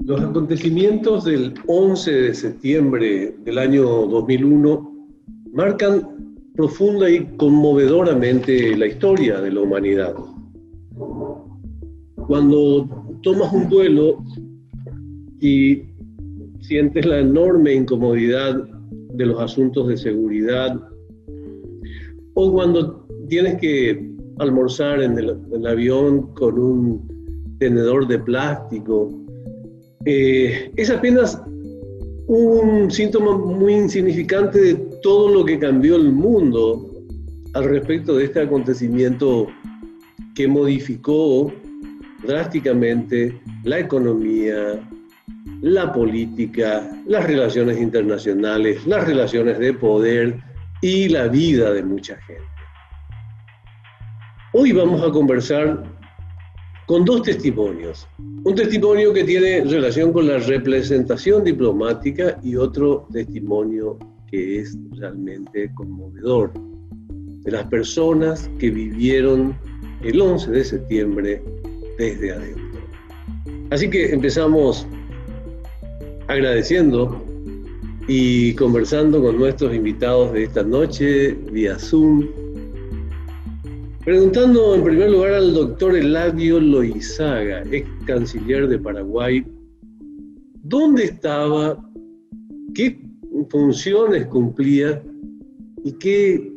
Los acontecimientos del 11 de septiembre del año 2001 marcan profunda y conmovedoramente la historia de la humanidad. Cuando tomas un vuelo y sientes la enorme incomodidad de los asuntos de seguridad, o cuando tienes que almorzar en el avión con un tenedor de plástico, es apenas un síntoma muy insignificante de todo lo que cambió el mundo al respecto de este acontecimiento que modificó drásticamente la economía, la política, las relaciones internacionales, las relaciones de poder y la vida de mucha gente. Hoy vamos a conversar con dos testimonios. Un testimonio que tiene relación con la representación diplomática y otro testimonio que es realmente conmovedor, de las personas que vivieron el 11 de septiembre desde adentro. Así que empezamos agradeciendo y conversando con nuestros invitados de esta noche vía Zoom, preguntando en primer lugar al doctor Eladio Loizaga, ex canciller de Paraguay, ¿dónde estaba? ¿Qué funciones cumplía? ¿Y qué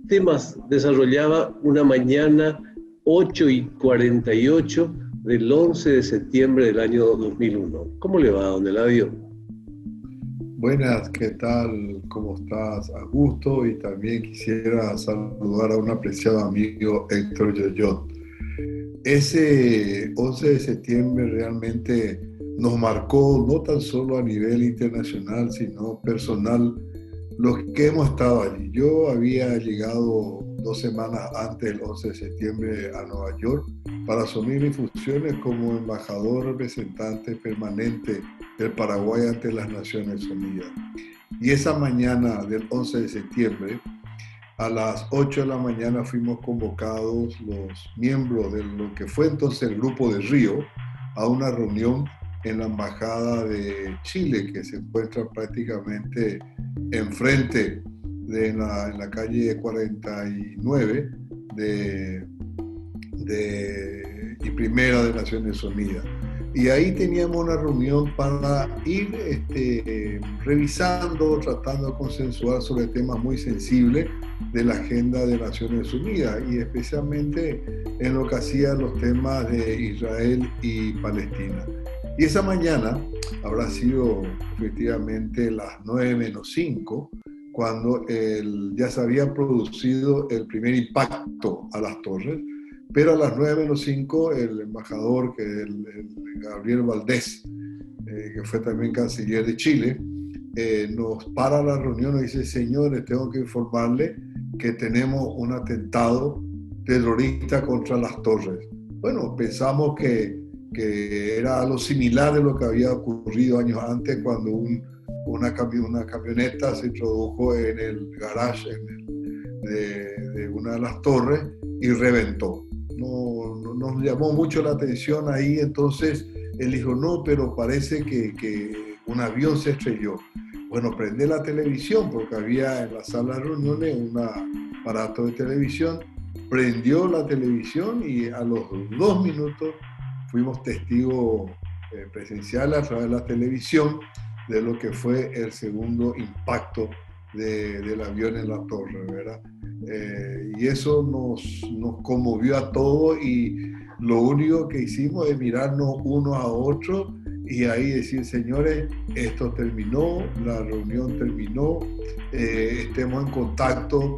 temas desarrollaba una mañana 8:48 del 11 de septiembre del año 2001? ¿Cómo le va, don Eladio? Buenas, ¿qué tal? ¿Cómo estás? A gusto, y también quisiera saludar a un apreciado amigo, Héctor Yoyot. Ese 11 de septiembre realmente nos marcó no tan solo a nivel internacional, sino personal, los que hemos estado allí. Yo había llegado 2 semanas antes del 11 de septiembre a Nueva York para asumir mis funciones como embajador representante permanente del Paraguay ante las Naciones Unidas. Y esa mañana del 11 de septiembre, a las 8 de la mañana, fuimos convocados los miembros de lo que fue entonces el Grupo de Río a una reunión en la Embajada de Chile, que se encuentra prácticamente enfrente en la calle 49 y primera de Naciones Unidas. Y ahí teníamos una reunión para ir revisando, tratando de consensuar sobre temas muy sensibles de la agenda de Naciones Unidas, y especialmente en lo que hacían los temas de Israel y Palestina. Y esa mañana habrá sido efectivamente las 9:05, cuando ya se había producido el primer impacto a las torres, pero a las 9:05 el embajador, que es el Gabriel Valdés, que fue también canciller de Chile, nos para la reunión y dice: señores, tengo que informarle que tenemos un atentado terrorista contra las torres. Bueno, pensamos que era algo similar de lo que había ocurrido años antes, cuando una camioneta se introdujo en el garage de una de las torres y reventó. No nos llamó mucho la atención ahí. Entonces él dijo: no, pero parece que un avión se estrelló. Bueno, prende la televisión, porque había en la sala de reuniones un aparato de televisión. Prendió la televisión y a los 2 minutos fuimos testigos presenciales a través de la televisión de lo que fue el segundo impacto del avión en la torre, ¿verdad? Y eso nos conmovió a todos, y lo único que hicimos es mirarnos unos a otros y ahí decir: señores, esto terminó, la reunión terminó, estemos en contacto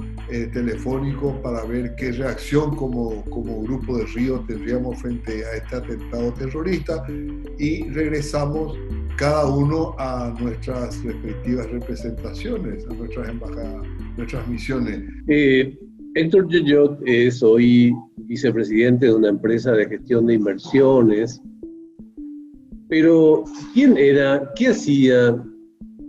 telefónico para ver qué reacción como Grupo de Río tendríamos frente a este atentado terrorista, y regresamos cada uno a nuestras respectivas representaciones, a nuestras embajadas, nuestras misiones. Héctor Yoyot es hoy vicepresidente de una empresa de gestión de inversiones Pero, ¿quién era? ¿Qué hacía?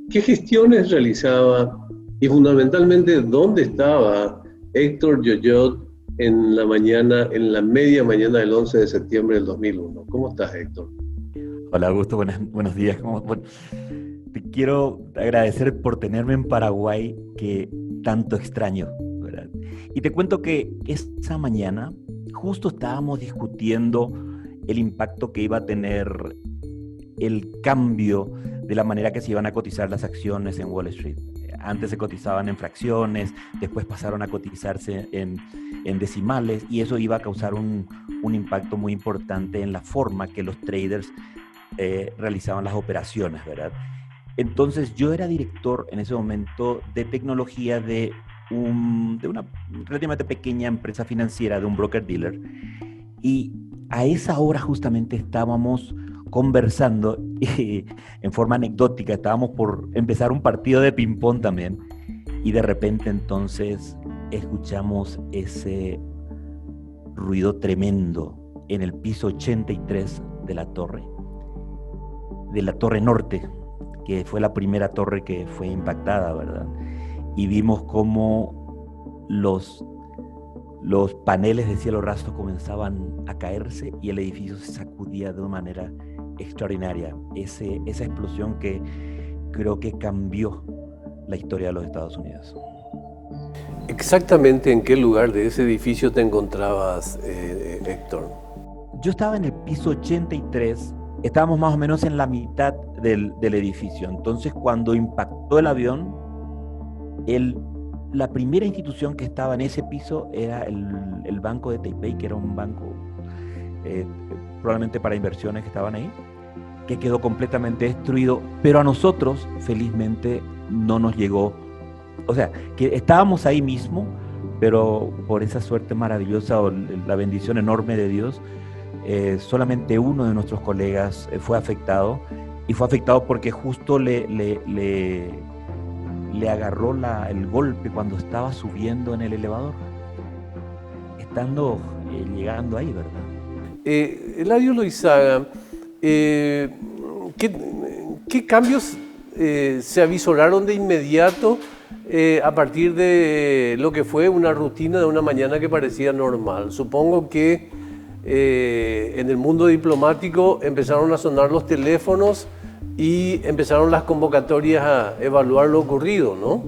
¿Qué gestiones realizaba? Y fundamentalmente, ¿dónde estaba Héctor Yoyot en la mañana, en la media mañana del 11 de septiembre del 2001? ¿Cómo estás, Héctor? Hola Augusto, buenos días. Bueno, te quiero agradecer por tenerme en Paraguay, que tanto extraño, ¿verdad? Y te cuento que esa mañana justo estábamos discutiendo el impacto que iba a tener el cambio de la manera que se iban a cotizar las acciones en Wall Street. Antes se cotizaban en fracciones, después pasaron a cotizarse en decimales, y eso iba a causar un impacto muy importante en la forma que los traders realizaban las operaciones, ¿verdad? Entonces yo era director en ese momento de tecnología de una relativamente pequeña empresa financiera, de un broker-dealer, y a esa hora justamente estábamos conversando en forma anecdótica, estábamos por empezar un partido de ping-pong también, y de repente entonces escuchamos ese ruido tremendo en el piso 83 de la torre norte, que fue la primera torre que fue impactada, ¿verdad? Y vimos cómo los paneles de cielo raso comenzaban a caerse y el edificio se sacudía de una manera extraordinaria. Esa explosión que creo que cambió la historia de los Estados Unidos. ¿Exactamente en qué lugar de ese edificio te encontrabas, Héctor? Yo estaba en el piso 83, estábamos más o menos en la mitad del edificio. Entonces, cuando impactó el avión, la primera institución que estaba en ese piso era el Banco de Taipei, que era un banco probablemente para inversiones que estaban ahí, que quedó completamente destruido, pero a nosotros, felizmente, no nos llegó. O sea, que estábamos ahí mismo, pero por esa suerte maravillosa o la bendición enorme de Dios, solamente uno de nuestros colegas fue afectado, y fue afectado porque justo le agarró el golpe cuando estaba subiendo en el elevador, estando llegando ahí, ¿verdad? Eladio Loizaga, ¿qué cambios se avisoraron de inmediato a partir de lo que fue una rutina de una mañana que parecía normal? Supongo que en el mundo diplomático empezaron a sonar los teléfonos y empezaron las convocatorias a evaluar lo ocurrido, ¿no?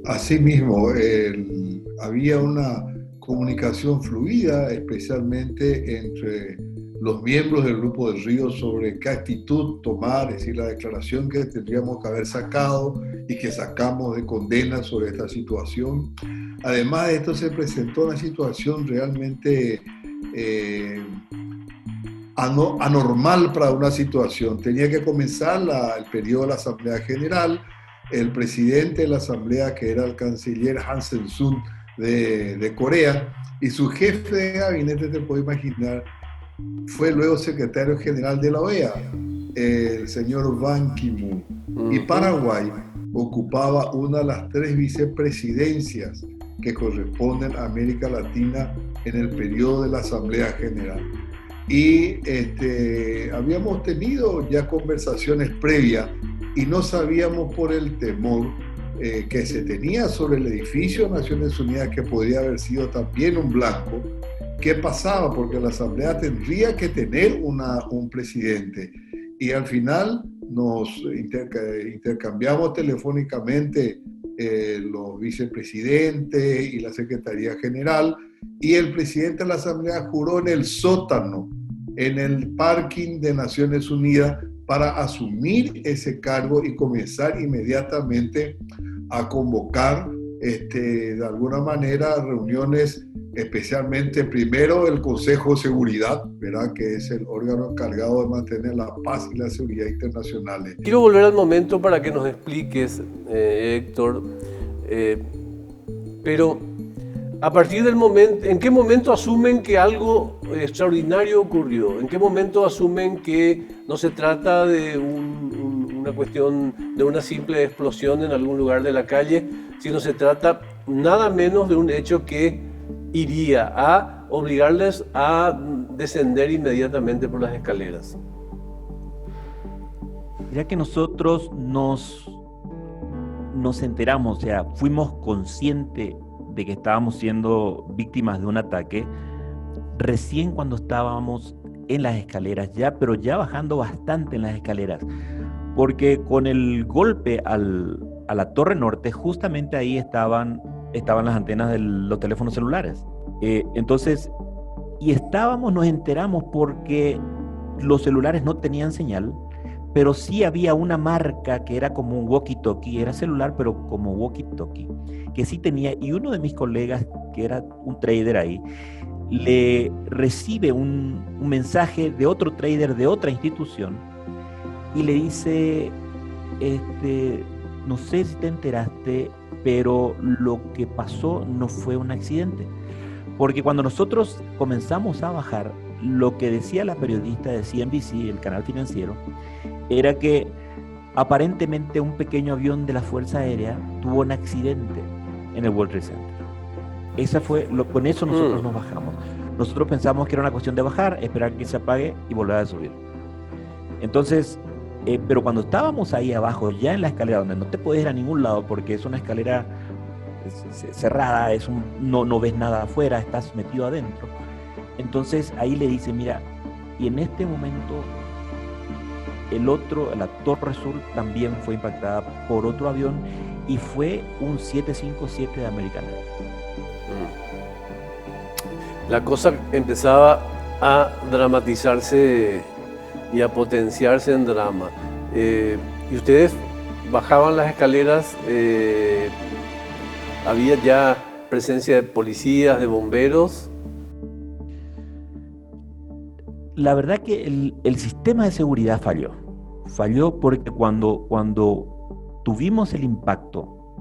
Así mismo, había una comunicación fluida, especialmente entre los miembros del Grupo del Río, sobre qué actitud tomar, es decir, la declaración que tendríamos que haber sacado y que sacamos de condena sobre esta situación. Además de esto, se presentó una situación realmente anormal para una situación. Tenía que comenzar el periodo de la Asamblea General. El presidente de la Asamblea, que era el canciller Han Sen-sun de Corea, y su jefe de gabinete, te puedo imaginar, fue luego secretario general de la OEA, el señor Ban Ki-moon. Y Paraguay ocupaba una de las 3 vicepresidencias que corresponden a América Latina en el periodo de la Asamblea General. Y habíamos tenido ya conversaciones previas y no sabíamos, por el temor que se tenía sobre el edificio de Naciones Unidas, que podía haber sido también un blanco, qué pasaba, porque la Asamblea tendría que tener un presidente. Y al final nos intercambiamos telefónicamente los vicepresidentes y la Secretaría General, y el presidente de la Asamblea juró en el sótano, en el parking de Naciones Unidas, para asumir ese cargo y comenzar inmediatamente a convocar de alguna manera reuniones, especialmente primero el Consejo de Seguridad, ¿verdad?, que es el órgano encargado de mantener la paz y la seguridad internacionales. Quiero volver al momento para que nos expliques, Héctor, pero a partir del momento, ¿en qué momento asumen que algo extraordinario ocurrió? ¿En qué momento asumen que no se trata de una cuestión de una simple explosión en algún lugar de la calle, sino se trata nada menos de un hecho que iría a obligarles a descender inmediatamente por las escaleras? Ya que nosotros nos enteramos, o sea, fuimos conscientes de que estábamos siendo víctimas de un ataque recién cuando estábamos en las escaleras ya, pero ya bajando bastante en las escaleras, porque con el golpe a la Torre Norte, justamente ahí estaban las antenas de los teléfonos celulares. Entonces, nos enteramos porque los celulares no tenían señal, pero sí había una marca que era como un walkie-talkie, era celular, pero como walkie-talkie, que sí tenía, y uno de mis colegas, que era un trader ahí, le recibe un mensaje de otro trader de otra institución y le dice, no sé si te enteraste, pero lo que pasó no fue un accidente. Porque cuando nosotros comenzamos a bajar, lo que decía la periodista de CNBC, el canal financiero, era que aparentemente un pequeño avión de la Fuerza Aérea tuvo un accidente en el World Trade Center. Con eso nosotros nos bajamos. Nosotros pensamos que era una cuestión de bajar, esperar que se apague y volver a subir. Entonces, pero cuando estábamos ahí abajo, ya en la escalera, donde no te puedes ir a ningún lado porque es una escalera cerrada, no ves nada afuera, estás metido adentro. Entonces ahí le dice, mira, y en este momento la Torre Sur también fue impactada por otro avión y fue un 757 de American Airlines. La cosa empezaba a dramatizarse y a potenciarse en drama. Y ustedes bajaban las escaleras, había ya presencia de policías, de bomberos. La verdad que el sistema de seguridad falló porque cuando tuvimos el impacto,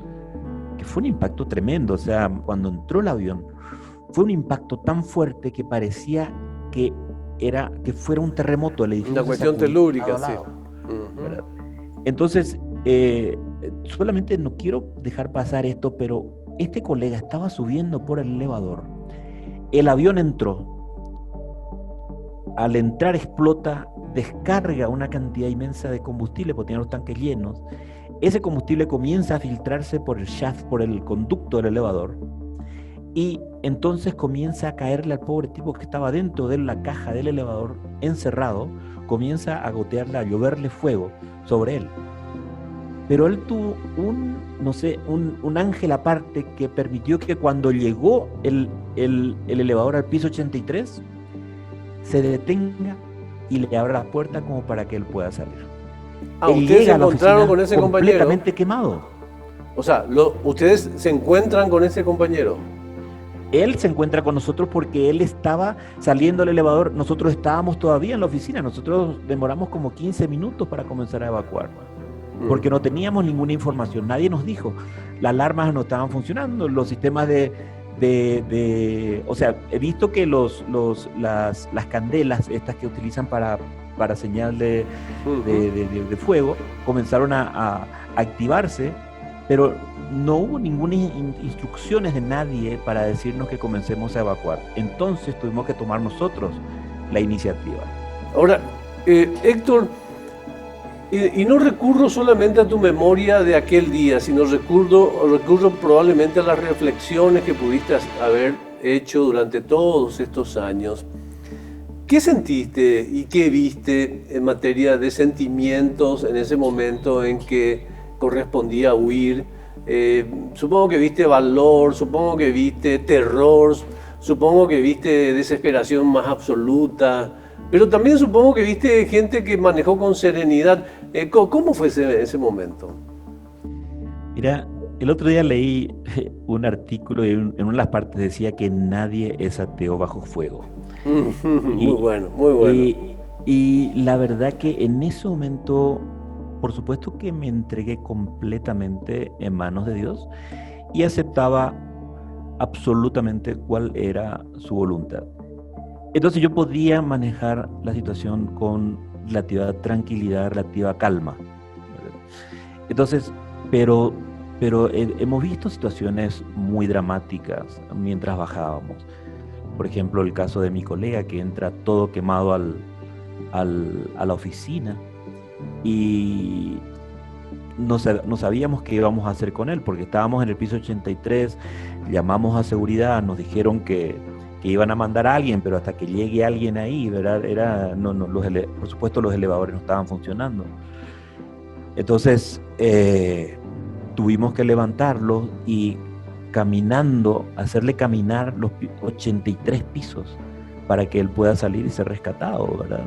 que fue un impacto tremendo, o sea, cuando entró el avión, fue un impacto tan fuerte que parecía que fuera un terremoto. El edificio una cuestión telúrica, sí. Entonces, solamente no quiero dejar pasar esto, pero este colega estaba subiendo por el elevador, el avión entró, al entrar explota, descarga una cantidad inmensa de combustible porque tenía los tanques llenos, ese combustible comienza a filtrarse por el shaft, por el conducto del elevador, y entonces comienza a caerle al pobre tipo que estaba dentro de la caja del elevador, encerrado, comienza a gotearle, a lloverle fuego sobre él. Pero él tuvo un ángel aparte que permitió que cuando llegó el elevador al piso 83, se detenga y le abra la puerta como para que él pueda salir. ¿Ustedes se encontraron con ese compañero? Completamente quemado. O sea, ¿ustedes se encuentran con ese compañero? Él se encuentra con nosotros porque él estaba saliendo del elevador, nosotros estábamos todavía en la oficina, nosotros demoramos como 15 minutos para comenzar a evacuar, porque no teníamos ninguna información, nadie nos dijo, las alarmas no estaban funcionando, los sistemas o sea, he visto que las candelas, estas que utilizan para señal de fuego, comenzaron a activarse, pero no hubo ninguna instrucciones de nadie para decirnos que comencemos a evacuar. Entonces tuvimos que tomar nosotros la iniciativa. Ahora, Héctor, y no recurro solamente a tu memoria de aquel día, sino recurro probablemente a las reflexiones que pudiste haber hecho durante todos estos años. ¿Qué sentiste y qué viste en materia de sentimientos en ese momento en que correspondía huir? Supongo que viste valor, supongo que viste terror, supongo que viste desesperación más absoluta, pero también supongo que viste gente que manejó con serenidad. ¿Cómo fue ese momento? Mira, el otro día leí un artículo y en una de las partes decía que nadie es ateo bajo fuego. Muy bueno, muy bueno. Y la verdad que en ese momento, por supuesto que me entregué completamente en manos de Dios y aceptaba absolutamente cuál era su voluntad. Entonces yo podía manejar la situación con relativa tranquilidad, relativa calma. Entonces, pero hemos visto situaciones muy dramáticas mientras bajábamos. Por ejemplo, el caso de mi colega que entra todo quemado a la oficina y no sabíamos qué íbamos a hacer con él, porque estábamos en el piso 83, llamamos a seguridad, nos dijeron que iban a mandar a alguien, pero hasta que llegue alguien ahí, ¿verdad? Por supuesto los elevadores no estaban funcionando. Entonces tuvimos que levantarlo y caminando, hacerle caminar los 83 pisos para que él pueda salir y ser rescatado, ¿verdad?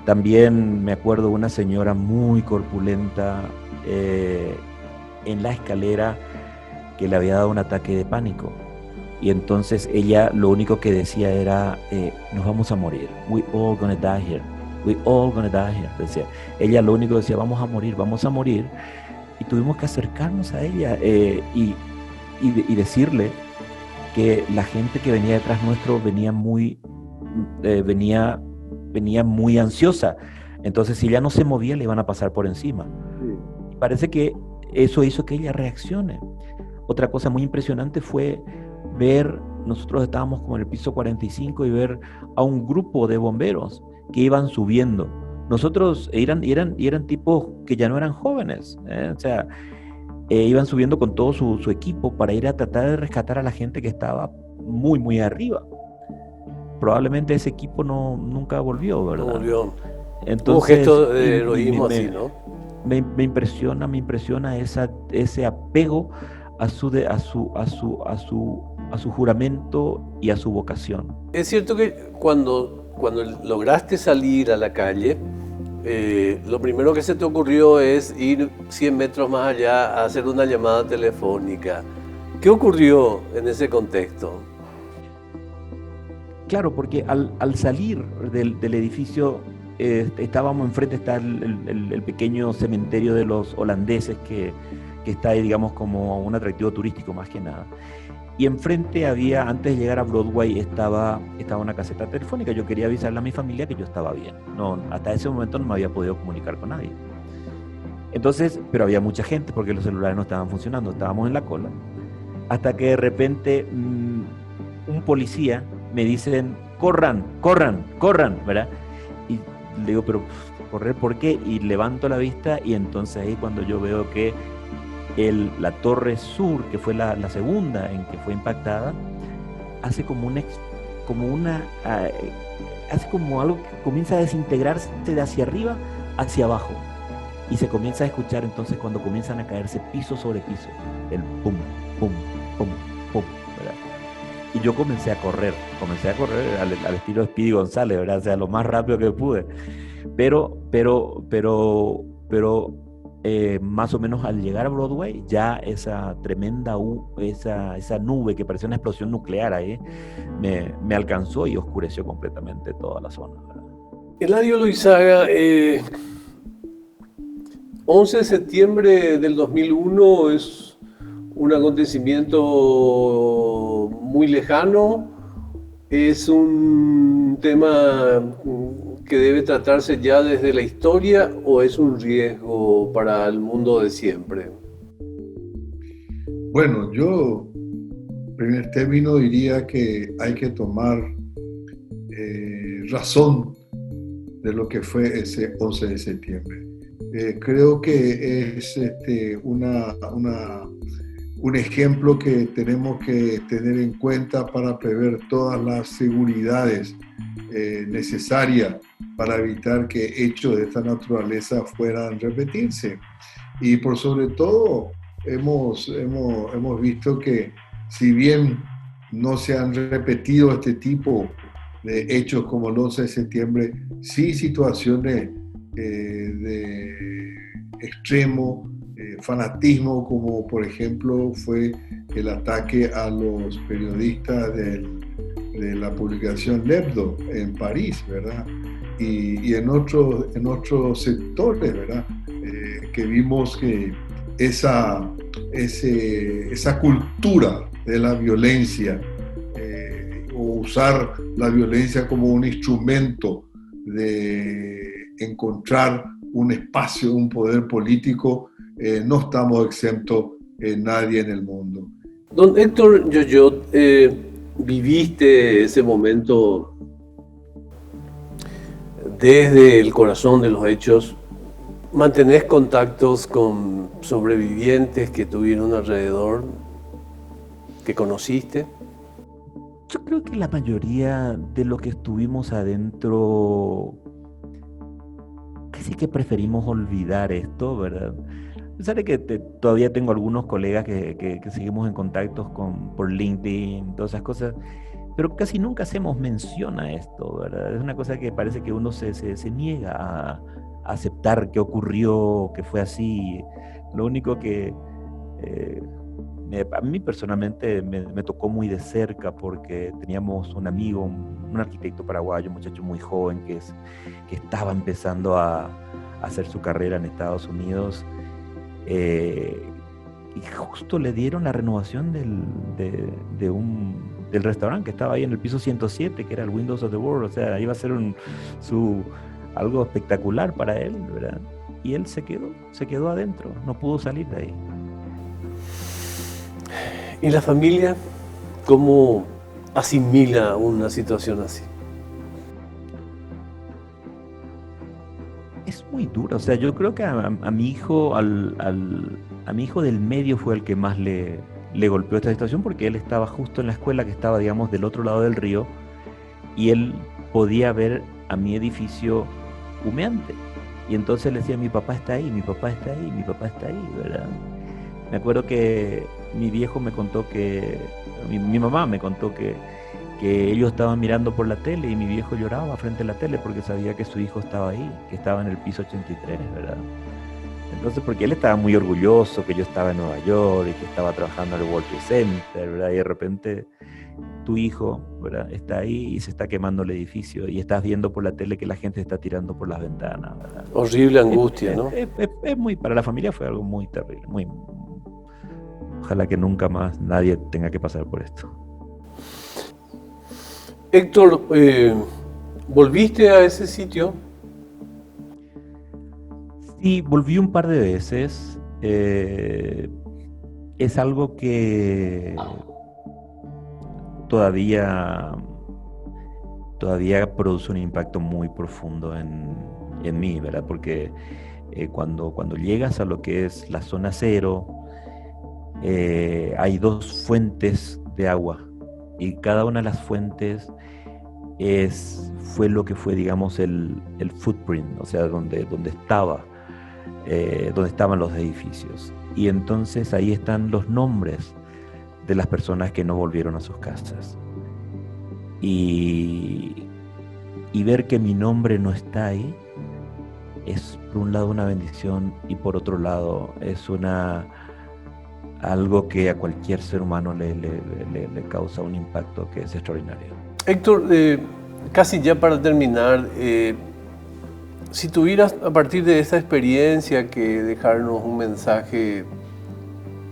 También me acuerdo de una señora muy corpulenta en la escalera que le había dado un ataque de pánico. Y entonces ella lo único que decía era, nos vamos a morir. We all gonna die here. We all gonna die here. Decía. Ella lo único que decía, vamos a morir, vamos a morir. Y tuvimos que acercarnos a ella y decirle que la gente que venía detrás nuestro venía muy ansiosa. Entonces, si ella no se movía, le iban a pasar por encima. Y parece que eso hizo que ella reaccione. Otra cosa muy impresionante fue ver, nosotros estábamos como en el piso 45 y ver a un grupo de bomberos que iban subiendo. Nosotros eran tipos que ya no eran jóvenes, o sea, iban subiendo con todo su equipo para ir a tratar de rescatar a la gente que estaba muy, muy arriba. Probablemente ese equipo nunca volvió, ¿verdad? No volvió. Entonces, un gesto de heroísmo así, ¿no? Me impresiona ese apego a su juramento y a su vocación. Es cierto que cuando lograste salir a la calle, lo primero que se te ocurrió es ir 100 metros más allá a hacer una llamada telefónica. ¿Qué ocurrió en ese contexto? Claro, porque al salir del edificio, estábamos enfrente, está el pequeño cementerio de los holandeses que está ahí, digamos, como un atractivo turístico más que nada. Y enfrente había, antes de llegar a Broadway, estaba una caseta telefónica. Yo quería avisarle a mi familia que yo estaba bien. No, hasta ese momento no me había podido comunicar con nadie. Entonces, pero había mucha gente porque los celulares no estaban funcionando, estábamos en la cola. Hasta que de repente un policía me dicen, corran, ¿verdad? Y le digo, pero ¿correr por qué? Y levanto la vista y entonces ahí cuando yo veo que la torre sur, que fue la segunda en que fue impactada, hace como algo que comienza a desintegrarse de hacia arriba hacia abajo y se comienza a escuchar entonces cuando comienzan a caerse piso sobre piso, el pum, pum, pum, pum, ¿verdad? Y yo comencé a correr al estilo de Speedy González, ¿verdad? O sea, lo más rápido que pude, pero más o menos al llegar a Broadway, ya esa tremenda esa nube que parecía una explosión nuclear ahí, me alcanzó y oscureció completamente toda la zona, ¿verdad? Eladio Loizaga, 11 de septiembre del 2001 es un acontecimiento muy lejano, es un tema que debe tratarse ya desde la historia o es un riesgo para el mundo de siempre? Bueno, yo en primer término diría que hay que tomar razón de lo que fue ese 11 de septiembre. Creo que es un ejemplo que tenemos que tener en cuenta para prever todas las seguridades necesarias para evitar que hechos de esta naturaleza fueran a repetirse. Y por sobre todo, hemos visto que si bien no se han repetido este tipo de hechos como el 11 de septiembre, sí situaciones de extremo fanatismo, como por ejemplo fue el ataque a los periodistas de la publicación L'Hebdo en París, ¿verdad? Y en otros sectores, ¿verdad? Que vimos que esa cultura de la violencia o usar la violencia como un instrumento de encontrar un espacio, un poder político, no estamos exentos nadie en el mundo. Don Héctor Yoyot, viviste ese momento desde el corazón de los hechos, ¿Mantenés contactos con sobrevivientes que tuvieron alrededor, que conociste? Yo creo que la mayoría de los que estuvimos adentro casi que preferimos olvidar esto, ¿verdad? A pesar de que todavía tengo algunos colegas que seguimos en contacto por LinkedIn, todas esas cosas, pero casi nunca hacemos mención a esto, ¿verdad? Es una cosa que parece que uno se niega a aceptar que ocurrió, que fue así. Lo único que a mí personalmente me tocó muy de cerca porque teníamos un amigo, un arquitecto paraguayo, un muchacho muy joven que estaba empezando a hacer su carrera en Estados Unidos, y justo le dieron la renovación del restaurante que estaba ahí en el piso 107, que era el Windows of the World. O sea, iba a ser algo espectacular para él, ¿verdad? Y él se quedó adentro, no pudo salir de ahí. ¿Y la familia cómo asimila una situación así? Es muy duro. O sea, yo creo que a mi hijo, a mi hijo del medio fue el que más le golpeó esta situación, porque él estaba justo en la escuela que estaba, digamos, del otro lado del río, y él podía ver a mi edificio humeante. Y entonces le decía, mi papá está ahí, mi papá está ahí, mi papá está ahí, ¿verdad? Me acuerdo que mi viejo me contó mi mamá me contó que ellos estaban mirando por la tele y mi viejo lloraba frente a la tele porque sabía que su hijo estaba ahí, que estaba en el piso 83, ¿verdad? Entonces, porque él estaba muy orgulloso que yo estaba en Nueva York y que estaba trabajando en el World Trade Center, ¿verdad? Y de repente tu hijo, ¿verdad?, está ahí y se está quemando el edificio y estás viendo por la tele que la gente está tirando por las ventanas, ¿verdad? Horrible angustia, ¿no? Para la familia fue algo muy terrible, ojalá que nunca más nadie tenga que pasar por esto. Héctor, ¿volviste a ese sitio? Sí, volví un par de veces. Es algo que todavía produce un impacto muy profundo en mí, ¿verdad? Porque cuando llegas a lo que es la zona cero, hay 2 fuentes de agua y cada una de las fuentes fue lo que fue, digamos, el footprint, o sea, donde estaban los edificios. Y entonces ahí están los nombres de las personas que no volvieron a sus casas. Y ver que mi nombre no está ahí es, por un lado, una bendición, y por otro lado es algo que a cualquier ser humano le causa un impacto que es extraordinario. Héctor, casi ya para terminar, si tuvieras a partir de esta experiencia que dejarnos un mensaje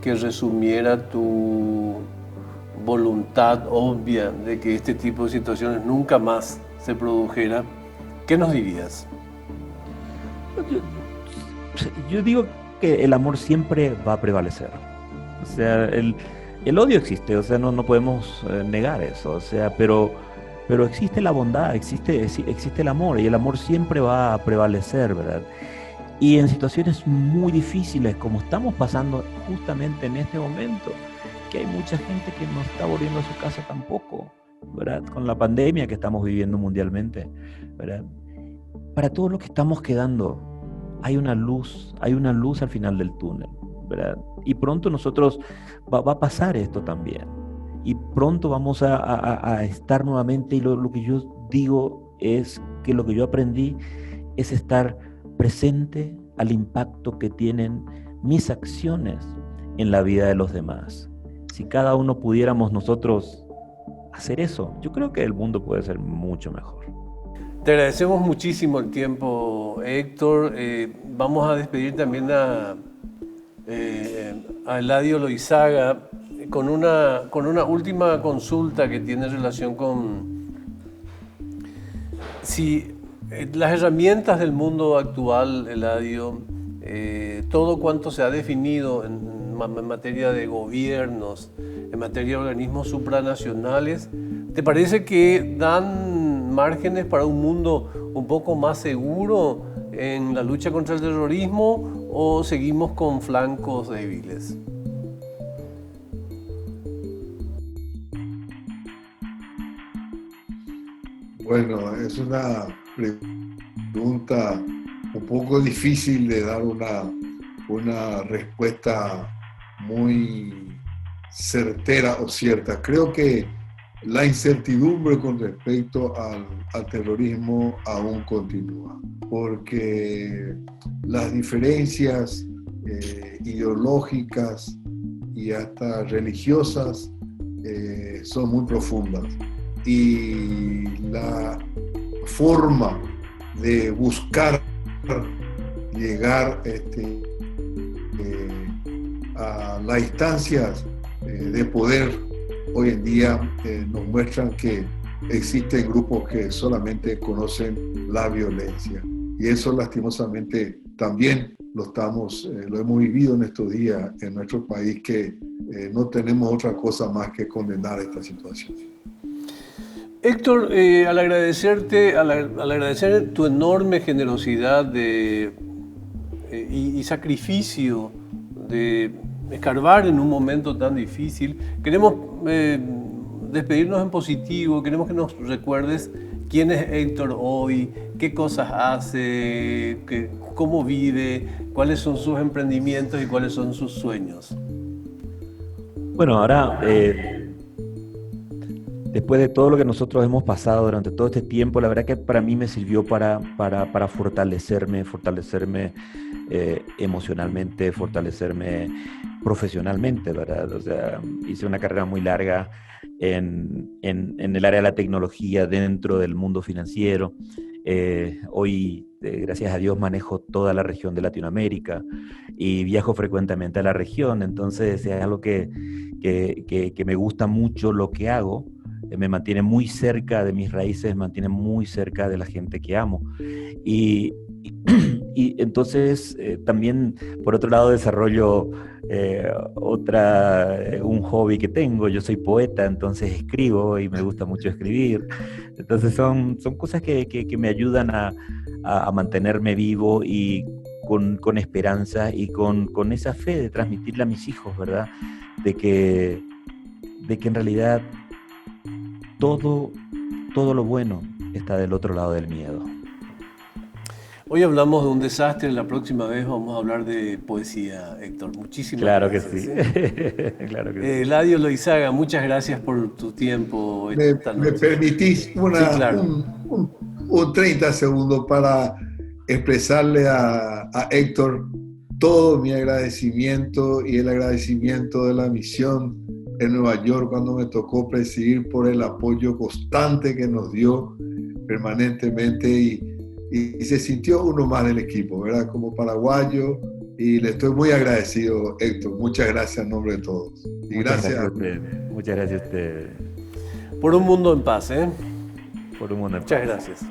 que resumiera tu voluntad obvia de que este tipo de situaciones nunca más se produjera, ¿qué nos dirías? Yo digo que el amor siempre va a prevalecer. O sea, el odio existe, o sea, no podemos negar eso, o sea, pero existe la bondad, existe el amor, y el amor siempre va a prevalecer, ¿verdad? Y en situaciones muy difíciles, como estamos pasando justamente en este momento, que hay mucha gente que no está volviendo a su casa tampoco, ¿verdad? Con la pandemia que estamos viviendo mundialmente, ¿verdad? Para todos los que estamos quedando, hay una luz al final del túnel, ¿verdad? Y pronto nosotros va a pasar esto también. Y pronto vamos a estar nuevamente, y lo que yo digo es que lo que yo aprendí es estar presente al impacto que tienen mis acciones en la vida de los demás. Si cada uno pudiéramos nosotros hacer eso, yo creo que el mundo puede ser mucho mejor. Te agradecemos muchísimo el tiempo, Héctor. Vamos a despedir también a Eladio Loizaga con una última consulta que tiene relación con si las herramientas del mundo actual, Eladio, todo cuanto se ha definido en materia de gobiernos, en materia de organismos supranacionales, ¿te parece que dan márgenes para un mundo un poco más seguro en la lucha contra el terrorismo o seguimos con flancos débiles? Bueno, es una pregunta un poco difícil de dar una respuesta muy certera o cierta. Creo que la incertidumbre con respecto al terrorismo aún continúa, porque las diferencias ideológicas y hasta religiosas son muy profundas, y la forma de buscar llegar a las instancias de poder hoy en día nos muestran que existen grupos que solamente conocen la violencia, y eso lastimosamente también lo hemos vivido en estos días en nuestro país, que no tenemos otra cosa más que condenar esta situación. Héctor, al agradecer tu enorme generosidad y sacrificio de escarbar en un momento tan difícil, queremos despedirnos en positivo. Queremos que nos recuerdes quién es Héctor hoy, qué cosas hace, cómo vive, cuáles son sus emprendimientos y cuáles son sus sueños. Bueno, ahora, después de todo lo que nosotros hemos pasado durante todo este tiempo, la verdad que para mí me sirvió para fortalecerme emocionalmente, fortalecerme profesionalmente, ¿verdad? O sea, hice una carrera muy larga en el área de la tecnología dentro del mundo financiero. Hoy, gracias a Dios, manejo toda la región de Latinoamérica y viajo frecuentemente a la región, entonces es algo que me gusta mucho lo que hago. Me mantiene muy cerca de mis raíces, me mantiene muy cerca de la gente que amo. Y entonces también, por otro lado, desarrollo un hobby que tengo. Yo soy poeta, entonces escribo y me gusta mucho escribir. Entonces son cosas que me ayudan a mantenerme vivo y con esperanza y con esa fe de transmitirle a mis hijos, ¿verdad? De que en realidad todo lo bueno está del otro lado del miedo. Hoy hablamos de un desastre, la próxima vez vamos a hablar de poesía, Héctor. Muchísimas gracias. Que sí. Claro que sí. Eladio Loizaga, muchas gracias por tu tiempo esta noche. ¿Me permitís Sí, claro. un 30 segundos para expresarle a Héctor todo mi agradecimiento y el agradecimiento de la misión en Nueva York cuando me tocó presidir, por el apoyo constante que nos dio permanentemente, y se sintió uno más del equipo, ¿verdad? Como paraguayo, y le estoy muy agradecido, Héctor. Muchas gracias en nombre de todos. Y gracias a ustedes. Muchas gracias a ustedes. Por un mundo en paz, ¿eh? Por un mundo en paz. Muchas gracias.